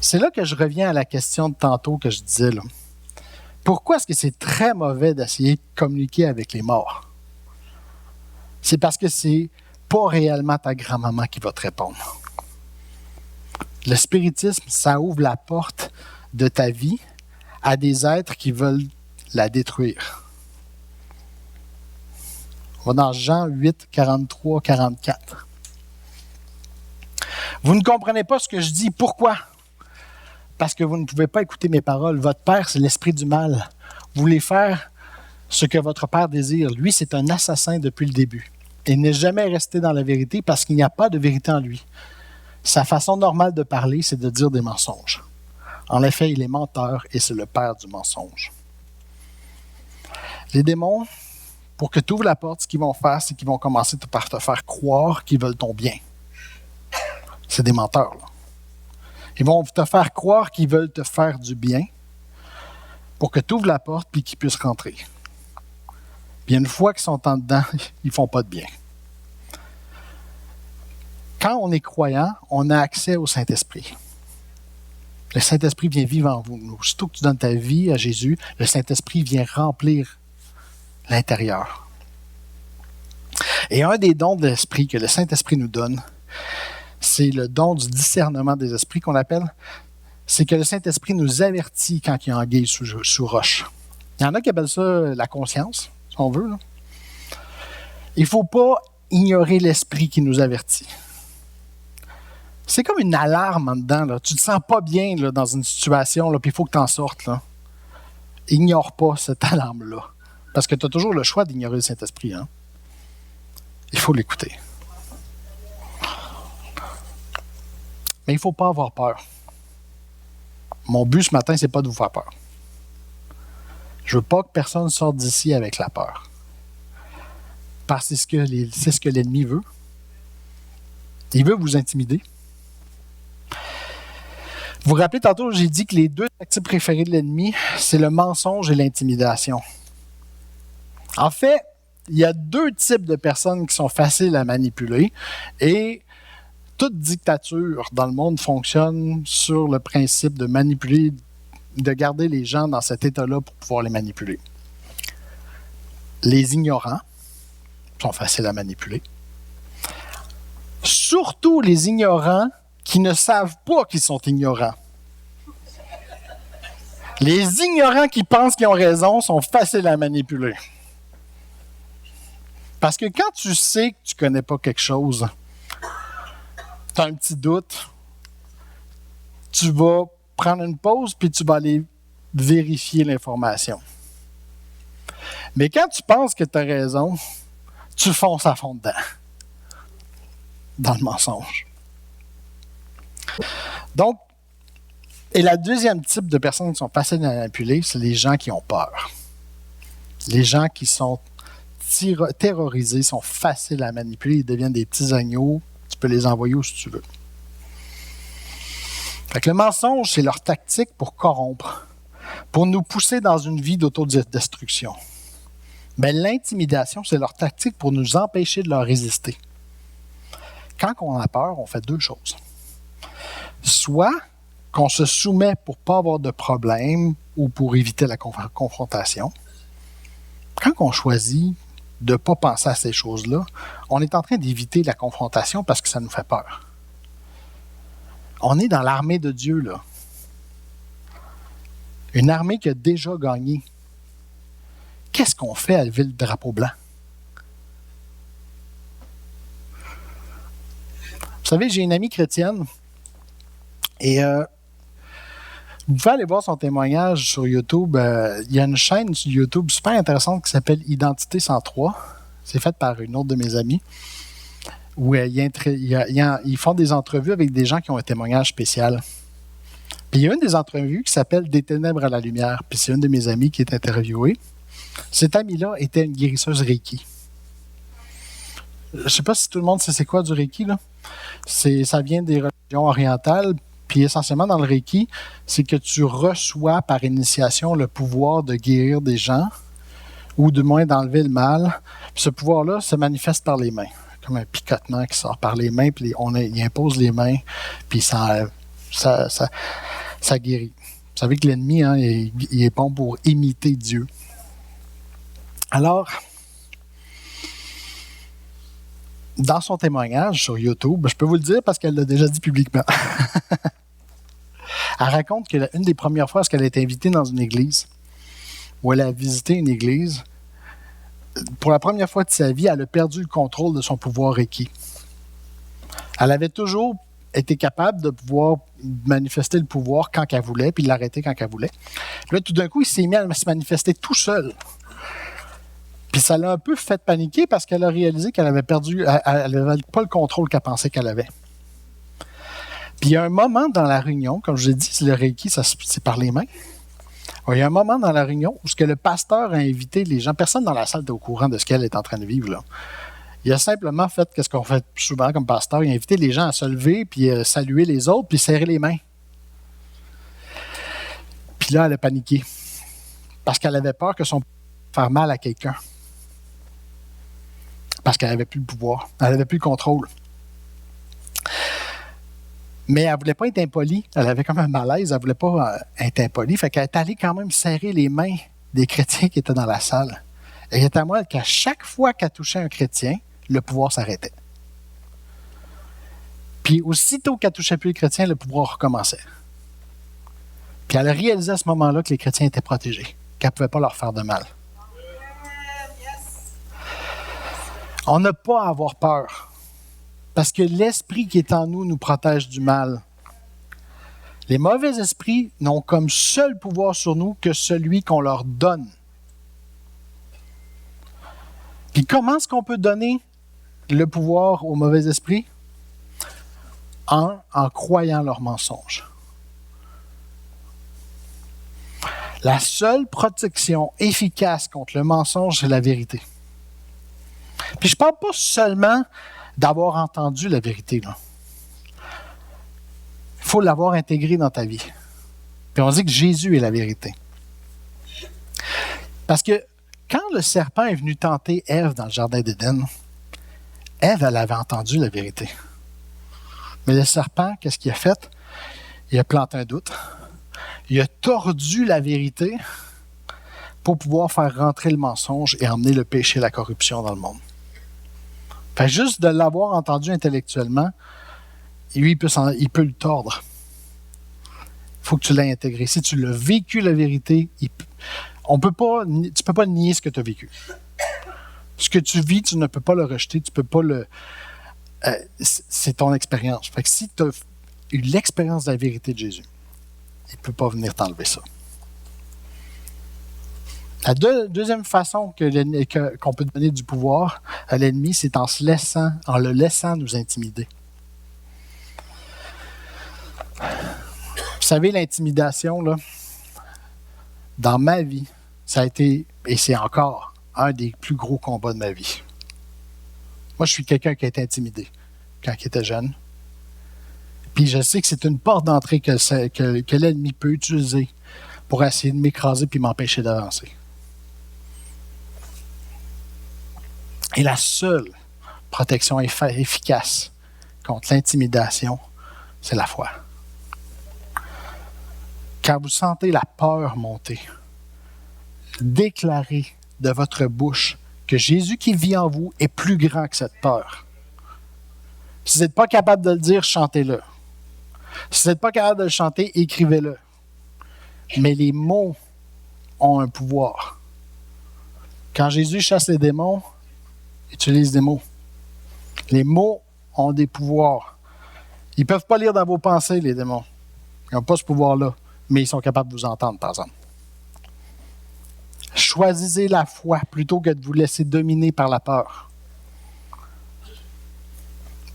C'est là que je reviens à la question de tantôt que je disais, là. Pourquoi est-ce que c'est très mauvais d'essayer de communiquer avec les morts? C'est parce que c'est pas réellement ta grand-maman qui va te répondre. Le spiritisme, ça ouvre la porte de ta vie à des êtres qui veulent la détruire. On va dans Jean 8, 43, 44. Vous ne comprenez pas ce que je dis. Pourquoi? Parce que vous ne pouvez pas écouter mes paroles. Votre père, c'est l'esprit du mal. Vous voulez faire ce que votre père désire. Lui, c'est un assassin depuis le début. Il n'est jamais resté dans la vérité parce qu'il n'y a pas de vérité en lui. Sa façon normale de parler, c'est de dire des mensonges. En effet, il est menteur et c'est le père du mensonge. Les démons, pour que tu ouvres la porte, ce qu'ils vont faire, c'est qu'ils vont commencer par te faire croire qu'ils veulent ton bien. C'est des menteurs, là. Ils vont te faire croire qu'ils veulent te faire du bien pour que tu ouvres la porte et qu'ils puissent rentrer. Puis une fois qu'ils sont en dedans, ils ne font pas de bien. Quand on est croyant, on a accès au Saint-Esprit. Le Saint-Esprit vient vivre en vous. Aussitôt que tu donnes ta vie à Jésus, le Saint-Esprit vient remplir l'intérieur. Et un des dons de l'Esprit que le Saint-Esprit nous donne, c'est le don du discernement des esprits qu'on appelle. C'est que le Saint-Esprit nous avertit quand il y a anguille sous roche. Il y en a qui appellent ça la conscience, si on veut, là. Il ne faut pas ignorer l'Esprit qui nous avertit. C'est comme une alarme en dedans, là. Tu ne te sens pas bien là, dans une situation, puis il faut que tu en sortes. Là. Ignore pas cette alarme-là. Parce que tu as toujours le choix d'ignorer le Saint-Esprit. Hein? Il faut l'écouter. Mais il ne faut pas avoir peur. Mon but ce matin, ce n'est pas de vous faire peur. Je ne veux pas que personne sorte d'ici avec la peur. Parce que c'est ce que l'ennemi veut. Il veut vous intimider. Vous vous rappelez, tantôt, j'ai dit que les 2 tactiques préférées de l'ennemi, c'est le mensonge et l'intimidation. En fait, il y a 2 types de personnes qui sont faciles à manipuler et toute dictature dans le monde fonctionne sur le principe de manipuler, de garder les gens dans cet état-là pour pouvoir les manipuler. Les ignorants, sont faciles à manipuler. Surtout les ignorants qui ne savent pas qu'ils sont ignorants. Les ignorants qui pensent qu'ils ont raison sont faciles à manipuler. Parce que quand tu sais que tu ne connais pas quelque chose, tu as un petit doute, tu vas prendre une pause puis tu vas aller vérifier l'information. Mais quand tu penses que tu as raison, tu fonces à fond dedans, dans le mensonge. Donc, et la deuxième type de personnes qui sont faciles à manipuler, c'est les gens qui ont peur. Les gens qui sont terrorisés sont faciles à manipuler, ils deviennent des petits agneaux, tu peux les envoyer où tu veux. Fait que le mensonge, c'est leur tactique pour corrompre, pour nous pousser dans une vie d'autodestruction. Mais l'intimidation, c'est leur tactique pour nous empêcher de leur résister. Quand on a peur, on fait deux choses. Soit qu'on se soumet pour ne pas avoir de problème ou pour éviter la confrontation. Quand on choisit de ne pas penser à ces choses-là, on est en train d'éviter la confrontation parce que ça nous fait peur. On est dans l'armée de Dieu, là. Une armée qui a déjà gagné. Qu'est-ce qu'on fait à lever le drapeau blanc? Vous savez, j'ai une amie chrétienne et vous pouvez aller voir son témoignage sur YouTube. Il y a une chaîne sur YouTube super intéressante qui s'appelle Identité 103. C'est faite par une autre de mes amies. Où ils font des entrevues avec des gens qui ont un témoignage spécial. Puis il y a une des entrevues qui s'appelle Des ténèbres à la lumière. Puis c'est une de mes amies qui est interviewée. Cette amie-là était une guérisseuse Reiki. Je ne sais pas si tout le monde sait c'est quoi du Reiki, là. Ça vient des religions orientales. Puis essentiellement, dans le Reiki, c'est que tu reçois par initiation le pouvoir de guérir des gens ou du moins d'enlever le mal. Puis ce pouvoir-là se manifeste par les mains, comme un picotement qui sort par les mains, puis il impose les mains, puis ça guérit. Vous savez que l'ennemi, il est bon pour imiter Dieu. Alors, dans son témoignage sur YouTube, je peux vous le dire parce qu'elle l'a déjà dit publiquement. Elle raconte qu'une des premières fois qu'elle a été invitée dans une église, où elle a visité une église, pour la première fois de sa vie, elle a perdu le contrôle de son pouvoir Reiki. Elle avait toujours été capable de pouvoir manifester le pouvoir quand elle voulait, puis l'arrêter quand elle voulait. Puis là, tout d'un coup, il s'est mis à se manifester tout seul. Puis ça l'a un peu fait paniquer parce qu'elle a réalisé qu'elle avait perdu, elle n'avait pas le contrôle qu'elle pensait qu'elle avait. Puis il y a un moment dans la réunion, comme je l'ai dit, le Reiki, c'est par les mains. Il y a un moment dans la réunion où le pasteur a invité les gens, personne dans la salle n'est au courant de ce qu'elle est en train de vivre, là. Il a simplement fait ce qu'on fait souvent comme pasteur, il a invité les gens à se lever, puis saluer les autres, puis serrer les mains. Puis là, elle a paniqué. Parce qu'elle avait peur que son faire mal à quelqu'un. Parce qu'elle n'avait plus le pouvoir, elle n'avait plus le contrôle. Mais elle ne voulait pas être impolie. Elle avait comme un malaise. Elle ne voulait pas être impolie. Fait qu'elle est allée quand même serrer les mains des chrétiens qui étaient dans la salle. Et il est à moi qu'à chaque fois qu'elle touchait un chrétien, le pouvoir s'arrêtait. Puis aussitôt qu'elle touchait plus les chrétiens, le pouvoir recommençait. Puis elle a réalisé à ce moment-là que les chrétiens étaient protégés, qu'elle ne pouvait pas leur faire de mal. On n'a pas à avoir peur. Parce que l'esprit qui est en nous protège du mal. Les mauvais esprits n'ont comme seul pouvoir sur nous que celui qu'on leur donne. Puis comment est-ce qu'on peut donner le pouvoir aux mauvais esprits? En croyant leurs mensonges. La seule protection efficace contre le mensonge, c'est la vérité. Puis je ne parle pas seulement d'avoir entendu la vérité, là. Il faut l'avoir intégrée dans ta vie. Puis on dit que Jésus est la vérité. Parce que quand le serpent est venu tenter Ève dans le jardin d'Éden, Ève, elle avait entendu la vérité. Mais le serpent, qu'est-ce qu'il a fait? Il a planté un doute. Il a tordu la vérité pour pouvoir faire rentrer le mensonge et emmener le péché et la corruption dans le monde. Fait juste de l'avoir entendu intellectuellement, lui, il peut le tordre. Il faut que tu l'aies intégré. Si tu l'as vécu, la vérité, tu ne peux pas nier ce que tu as vécu. Ce que tu vis, tu ne peux pas le rejeter, tu peux pas le... c'est ton expérience. Fait que si tu as eu l'expérience de la vérité de Jésus, il ne peut pas venir t'enlever ça. La deuxième façon qu'on peut donner du pouvoir à l'ennemi, c'est en le laissant nous intimider. Vous savez, l'intimidation, là, dans ma vie, ça a été, et c'est encore, un des plus gros combats de ma vie. Moi, je suis quelqu'un qui a été intimidé quand il était jeune. Puis je sais que c'est une porte d'entrée que l'ennemi peut utiliser pour essayer de m'écraser puis m'empêcher d'avancer. Et la seule protection efficace contre l'intimidation, c'est la foi. Quand vous sentez la peur monter, déclarez de votre bouche que Jésus qui vit en vous est plus grand que cette peur. Si vous n'êtes pas capable de le dire, chantez-le. Si vous n'êtes pas capable de le chanter, écrivez-le. Mais les mots ont un pouvoir. Quand Jésus chasse les démons, il utilise des mots. Les mots ont des pouvoirs. Ils ne peuvent pas lire dans vos pensées, les démons. Ils n'ont pas ce pouvoir-là. Mais ils sont capables de vous entendre, par exemple. Choisissez la foi plutôt que de vous laisser dominer par la peur.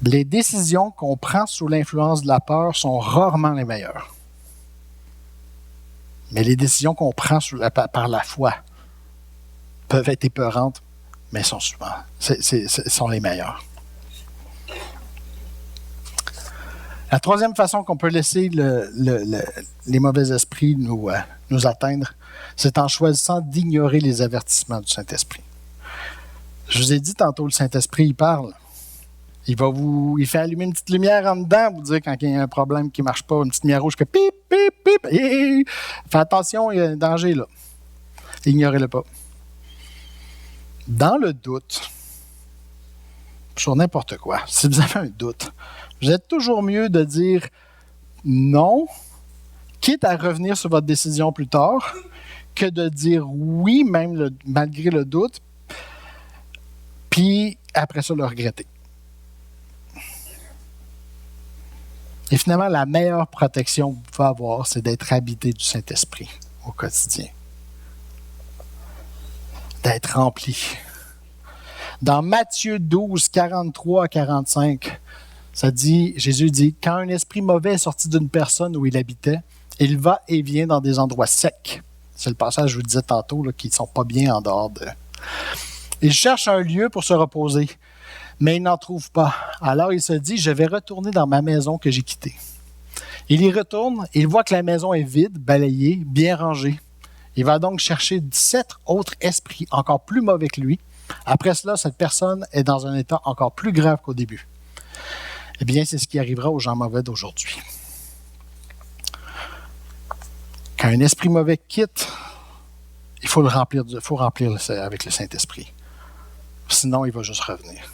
Les décisions qu'on prend sous l'influence de la peur sont rarement les meilleures. Mais les décisions qu'on prend par la foi peuvent être épeurantes, mais sont sont les meilleures. La troisième façon qu'on peut laisser les mauvais esprits nous atteindre, c'est en choisissant d'ignorer les avertissements du Saint-Esprit. Je vous ai dit tantôt, le Saint-Esprit, il parle. Il fait allumer une petite lumière en dedans, vous dire quand il y a un problème qui ne marche pas, une petite lumière rouge que pip, pip, pip, faites attention, il y a un danger là. Ignorez-le pas. Dans le doute, sur n'importe quoi, si vous avez un doute, vous êtes toujours mieux de dire non, quitte à revenir sur votre décision plus tard, que de dire oui, même malgré le doute, puis après ça, le regretter. Et finalement, la meilleure protection que vous pouvez avoir, c'est d'être habité du Saint-Esprit au quotidien. D'être rempli. Dans Matthieu 12, 43 à 45, Jésus dit, « Quand un esprit mauvais est sorti d'une personne où il habitait, il va et vient dans des endroits secs. » C'est le passage que je vous disais tantôt, là, qui ne sont pas bien en dehors de... Il cherche un lieu pour se reposer, mais il n'en trouve pas. Alors il se dit, « Je vais retourner dans ma maison que j'ai quittée. » Il y retourne, il voit que la maison est vide, balayée, bien rangée. Il va donc chercher 17 autres esprits encore plus mauvais que lui. Après cela, cette personne est dans un état encore plus grave qu'au début. Eh bien, c'est ce qui arrivera aux gens mauvais d'aujourd'hui. Quand un esprit mauvais quitte, il faut le remplir, avec le Saint-Esprit. Sinon, il va juste revenir.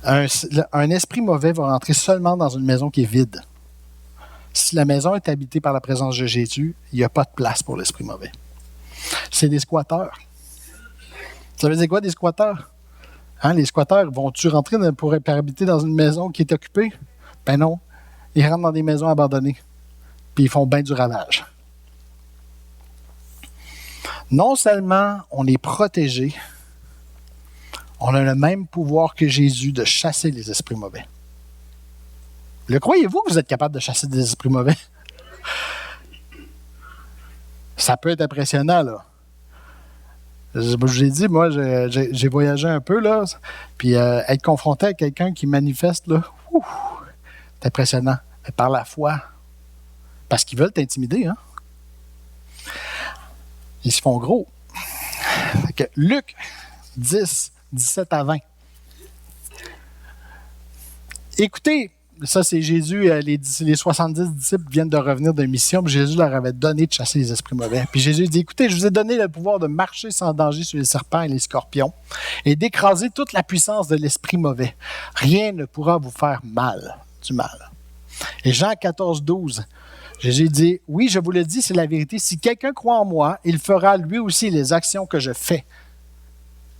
Un esprit mauvais va rentrer seulement dans une maison qui est vide. Si la maison est habitée par la présence de Jésus, il n'y a pas de place pour l'esprit mauvais. C'est des squatteurs. Ça veut dire quoi, des squatteurs? Hein, les squatteurs, vont-tu rentrer pour habiter dans une maison qui est occupée? Ben non. Ils rentrent dans des maisons abandonnées. Puis ils font bien du ravage. Non seulement on est protégé, on a le même pouvoir que Jésus de chasser les esprits mauvais. Le croyez-vous que vous êtes capable de chasser des esprits mauvais? Ça peut être impressionnant, là. Je vous ai dit, moi, j'ai voyagé un peu, là, puis être confronté à quelqu'un qui manifeste, là, c'est impressionnant. Mais par la foi, parce qu'ils veulent t'intimider, hein? Ils se font gros. Luc 10, 17 à 20. Écoutez, ça c'est Jésus, les 70 disciples viennent de revenir de mission, puis Jésus leur avait donné de chasser les esprits mauvais. Puis Jésus dit, écoutez, je vous ai donné le pouvoir de marcher sans danger sur les serpents et les scorpions et d'écraser toute la puissance de l'esprit mauvais. Rien ne pourra vous faire du mal. Et Jean 14, 12, Jésus dit, oui, je vous le dis, c'est la vérité. Si quelqu'un croit en moi, il fera lui aussi les actions que je fais.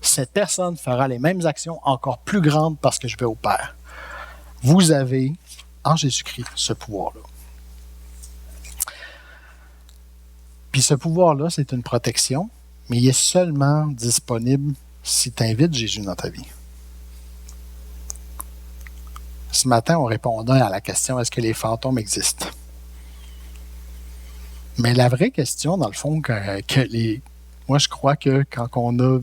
Cette personne fera les mêmes actions encore plus grandes parce que je vais au Père. Vous avez, en Jésus-Christ, ce pouvoir-là. Puis ce pouvoir-là, c'est une protection, mais il est seulement disponible si tu invites Jésus dans ta vie. Ce matin, on répondait à la question, est-ce que les fantômes existent? Mais la vraie question, dans le fond, moi je crois que quand on a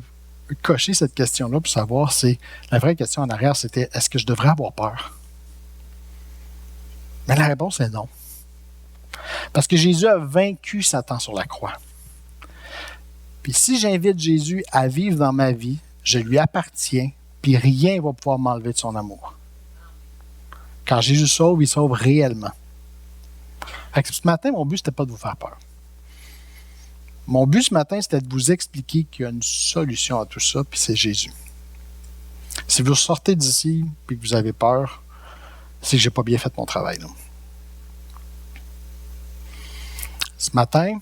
coché cette question-là pour savoir, la vraie question en arrière, c'était, est-ce que je devrais avoir peur? Mais la réponse est non. Parce que Jésus a vaincu Satan sur la croix. Puis si j'invite Jésus à vivre dans ma vie, je lui appartiens, puis rien ne va pouvoir m'enlever de son amour. Quand Jésus sauve, il sauve réellement. Fait que ce matin, mon but, ce n'était pas de vous faire peur. Mon but ce matin, c'était de vous expliquer qu'il y a une solution à tout ça, puis c'est Jésus. Si vous sortez d'ici et que vous avez peur, c'est que je n'ai pas bien fait mon travail. Là. Ce matin,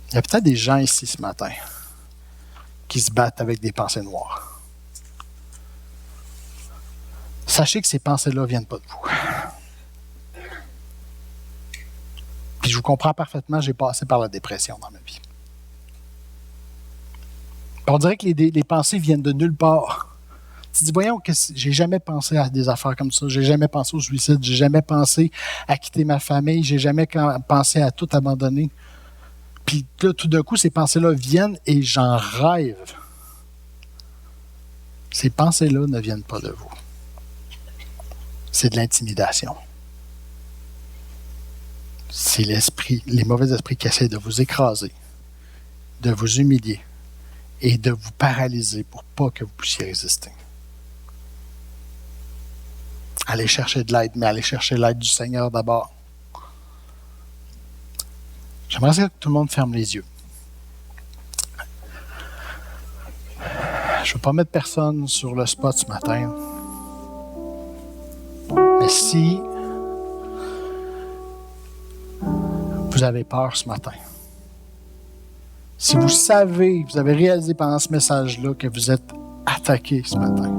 il y a peut-être des gens ici ce matin qui se battent avec des pensées noires. Sachez que ces pensées-là ne viennent pas de vous. Puis je vous comprends parfaitement, j'ai passé par la dépression dans ma vie. On dirait que les pensées viennent de nulle part. Tu te dis, voyons, j'ai jamais pensé à des affaires comme ça, j'ai jamais pensé au suicide, j'ai jamais pensé à quitter ma famille, j'ai jamais pensé à tout abandonner. Puis là, tout d'un coup, ces pensées-là viennent et j'en rêve. Ces pensées-là ne viennent pas de vous. C'est de l'intimidation. C'est les mauvais esprits qui essaient de vous écraser, de vous humilier et de vous paralyser pour pas que vous puissiez résister. Allez chercher de l'aide, mais allez chercher l'aide du Seigneur d'abord. J'aimerais que tout le monde ferme les yeux. Je ne veux pas mettre personne sur le spot ce matin. Mais si vous avez peur ce matin, si vous savez, vous avez réalisé pendant ce message-là que vous êtes attaqué ce matin,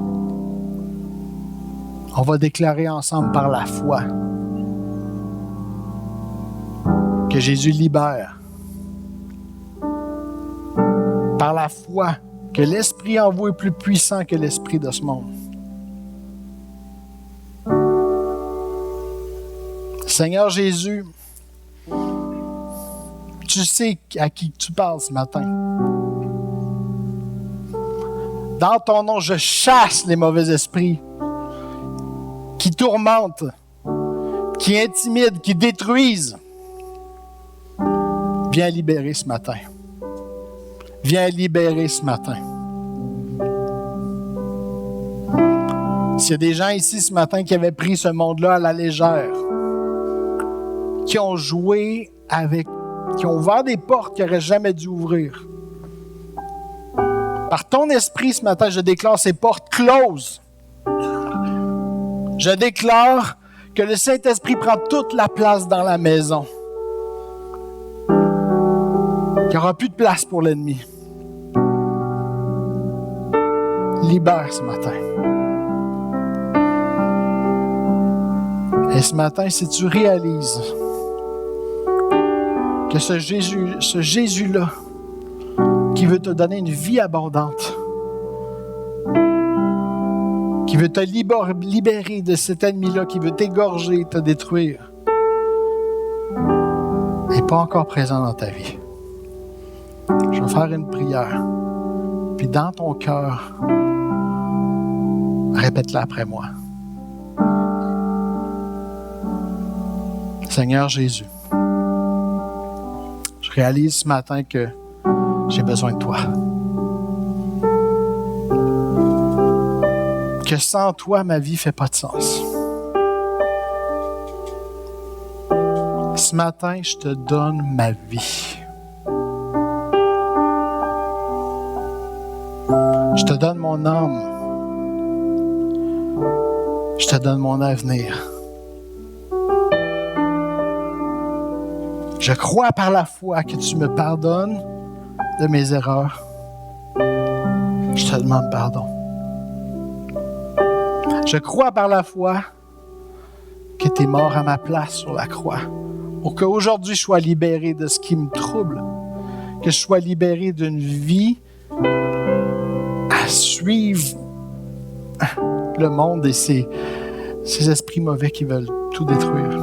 on va déclarer ensemble par la foi que Jésus libère. Par la foi que l'esprit en vous est plus puissant que l'esprit de ce monde. Seigneur Jésus, tu sais à qui tu parles ce matin. Dans ton nom, je chasse les mauvais esprits qui tourmentent, qui intimident, qui détruisent. Viens libérer ce matin. Viens libérer ce matin. S'il y a des gens ici ce matin qui avaient pris ce monde-là à la légère, qui ont joué avec, qui ont ouvert des portes qu'ils n'auraient jamais dû ouvrir. Par ton esprit ce matin, je déclare ces portes closes. Je déclare que le Saint-Esprit prend toute la place dans la maison. Qu'il n'y aura plus de place pour l'ennemi. Libère ce matin. Et ce matin, si tu réalises que ce Jésus-là, qui veut te donner une vie abondante, qui veut te libérer de cet ennemi-là, qui veut t'égorger, te détruire, n'est pas encore présent dans ta vie. Je vais faire une prière. Puis dans ton cœur, répète-la après moi. Seigneur Jésus, je réalise ce matin que j'ai besoin de toi. Que que sans toi, ma vie ne fait pas de sens. Ce matin, je te donne ma vie. Je te donne mon âme. Je te donne mon avenir. Je crois par la foi que tu me pardonnes de mes erreurs. Je te demande pardon. Je crois par la foi que tu es mort à ma place sur la croix pour qu'aujourd'hui je sois libéré de ce qui me trouble, que je sois libéré d'une vie à suivre le monde et ces esprits mauvais qui veulent tout détruire.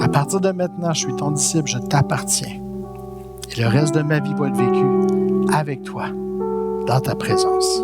À partir de maintenant, je suis ton disciple, je t'appartiens. Et le reste de ma vie va être vécu avec toi, dans ta présence.